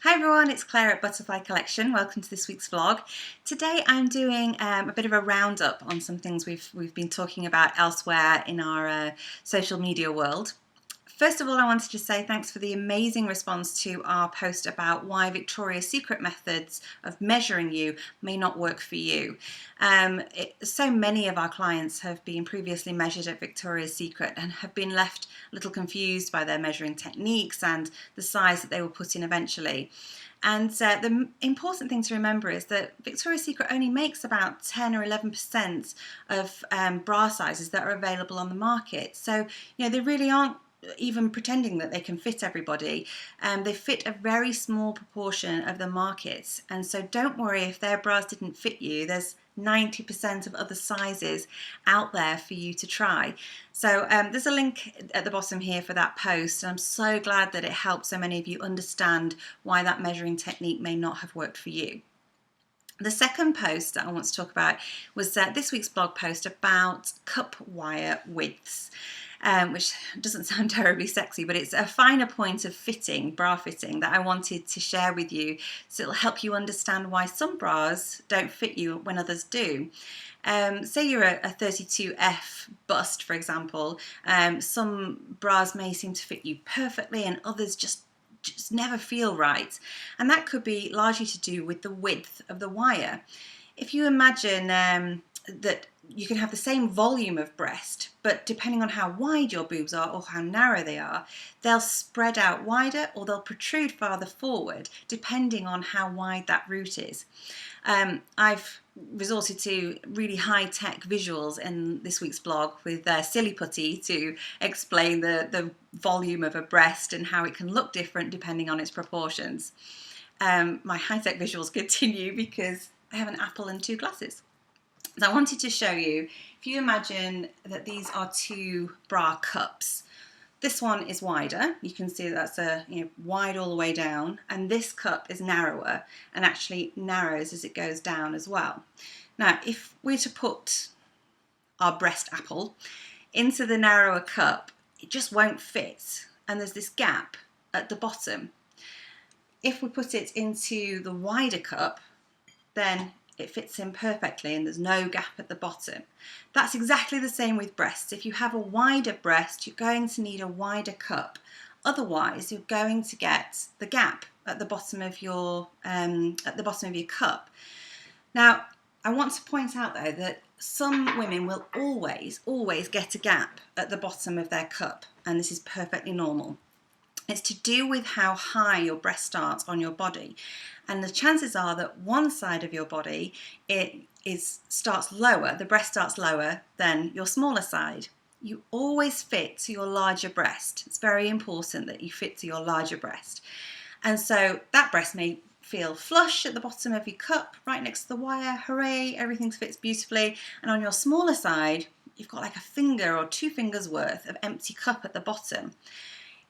Hi everyone, it's Claire at Butterfly Collection. Welcome to this week's vlog. Today I'm doing a bit of a roundup on some things we've been talking about elsewhere in our social media world. First of all, I wanted to say thanks for the amazing response to our post about why Victoria's Secret methods of measuring you may not work for you. So many of our clients have been previously measured at Victoria's Secret and have been left a little confused by their measuring techniques and the size that they were put in eventually. And the important thing to remember is that Victoria's Secret only makes about 10 or 11% of bra sizes that are available on the market. So, they really aren't even pretending that they can fit everybody. They fit a very small proportion of the market, and so don't worry if their bras didn't fit you. There's 90% of other sizes out there for you to try. So there's a link at the bottom here for that post, and I'm so glad that it helped so many of you understand why that measuring technique may not have worked for you. The second post that I want to talk about was this week's blog post about cup wire widths. Which doesn't sound terribly sexy, but it's a finer point of fitting, bra fitting, that I wanted to share with you, so it'll help you understand why some bras don't fit you when others do. Say you're a 32F bust, for example, some bras may seem to fit you perfectly and others just never feel right, and that could be largely to do with the width of the wire. If you imagine that you can have the same volume of breast, but depending on how wide your boobs are or how narrow they are, they'll spread out wider or they'll protrude farther forward, depending on how wide that root is. I've resorted to really high-tech visuals in this week's blog with Silly Putty to explain the volume of a breast and how it can look different depending on its proportions. My high-tech visuals continue because I have an apple and two glasses. So I wanted to show you, if you imagine that these are two bra cups. This one is wider, you can see that's wide all the way down, and this cup is narrower and actually narrows as it goes down as well. Now, if we're to put our breast apple into the narrower cup, it just won't fit, and there's this gap at the bottom. If we put it into the wider cup, then it fits in perfectly and there's no gap at the bottom. That's exactly the same with breasts. If you have a wider breast, you're going to need a wider cup. Otherwise, you're going to get the gap at the bottom of your cup. Now, I want to point out though that some women will always get a gap at the bottom of their cup, and this is perfectly normal. It's to do with how high your breast starts on your body. And the chances are that one side of your body, the breast starts lower than your smaller side. You always fit to your larger breast. It's very important that you fit to your larger breast. And so that breast may feel flush at the bottom of your cup, right next to the wire. Hooray, everything fits beautifully. And on your smaller side, you've got like a finger or two fingers worth of empty cup at the bottom.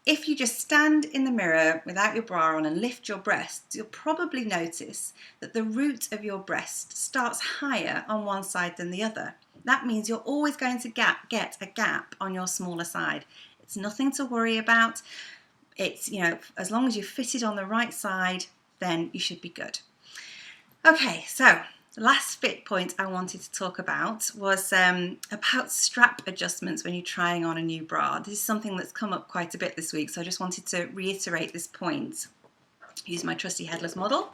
If you just stand in the mirror without your bra on and lift your breasts, you'll probably notice that the root of your breast starts higher on one side than the other. That means you're always going to get a gap on your smaller side. It's nothing to worry about. It's, as long as you're fitted on the right side, then you should be good. Okay, so the last fit point I wanted to talk about was about strap adjustments when you're trying on a new bra. This is something that's come up quite a bit this week, so I just wanted to reiterate this point. Use my trusty headless model.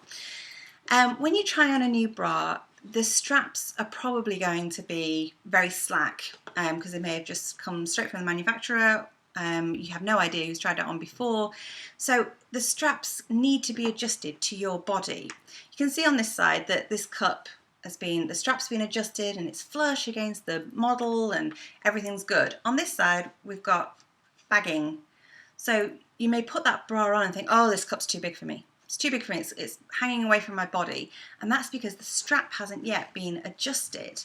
When you try on a new bra, the straps are probably going to be very slack because they may have just come straight from the manufacturer. You have no idea who's tried it on before. So the straps need to be adjusted to your body. You can see on this side that this cup the strap's been adjusted and it's flush against the model and everything's good. On this side, we've got bagging. So you may put that bra on and think, oh, this cup's too big for me. It's too big for me, it's hanging away from my body. And that's because the strap hasn't yet been adjusted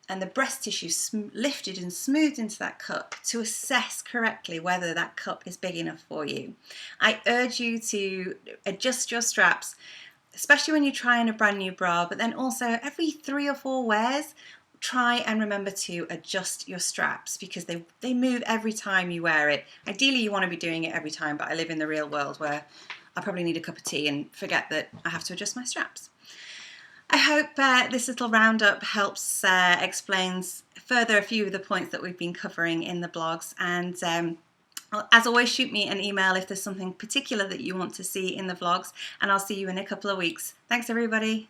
and the breast tissue lifted and smoothed into that cup to assess correctly whether that cup is big enough for you. I urge you to adjust your straps, especially when you try on a brand new bra, but then also every 3 or 4 wears, try and remember to adjust your straps because they move every time you wear it. Ideally, you want to be doing it every time, but I live in the real world where I probably need a cup of tea and forget that I have to adjust my straps. I hope this little roundup helps explains further a few of the points that we've been covering in the blogs, and as always, shoot me an email if there's something particular that you want to see in the vlogs, and I'll see you in a couple of weeks. Thanks everybody.